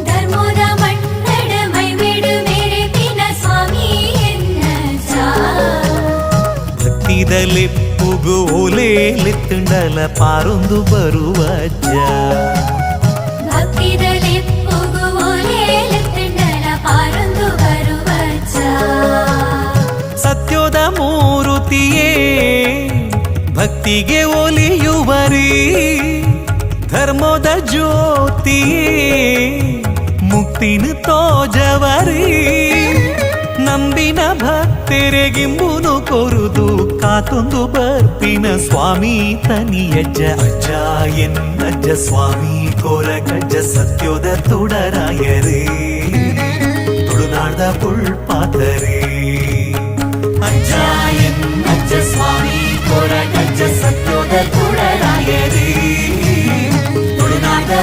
ಧರ್ಮದ ಮಣ್ಣಡ ಮೈಮೇಡು ಮೇರೆ ದಿನ ಸ್ವಾಮಿ ಎನ್ನಜ್ಜ ಭಕ್ತಿದಲೆಪ್ಪುಗು ಓಲೇಲೆತ್ತುಂಡಲ ಪಾರೊಂದು ಬರುವಜ್ಜ ಭಕ್ತಿದಲೆಪ್ಪುಗು ಓಲೇಲೆತ್ತುಂಡಲ ಪಾರೊಂದು ಬರುವಜ್ಜ ಸತ್ಯದ ಮೂರುತಿಯೇ ಭಕ್ತಿಗೆ ಒಲಿಯುವರಿ ಧರ್ಮದ ಜ್ಯೋತಿಯೇ ಮುಕ್ತಿನ ತೋಜವರಿ ನಂಬಿನ ಭಕ್ತರಿಗಿಂಬುನು ಕೊರುದು ಕಾತೊಂದು ಬರ್ಪಿನ ಸ್ವಾಮಿ ತನಿಯಜ್ಜ ಅಜ್ಜ ಎನ್ನಜ್ಜ ಸ್ವಾಮಿ ಕೋರಗಜ್ಜ ಸತ್ಯದ ತುಡರಾಯರೇ ತುಳುನಾಡ್ದ ಪುಳ್ಪಾತರೇ ಅಜ್ಜ ಎನ್ನಜ್ಜ ಸ್ವಾಮಿ ಕೋರಗಜ್ಜ ಸತ್ಯದ ತುಡರಾಯರೇ ತುಳುನಾಡ್ದ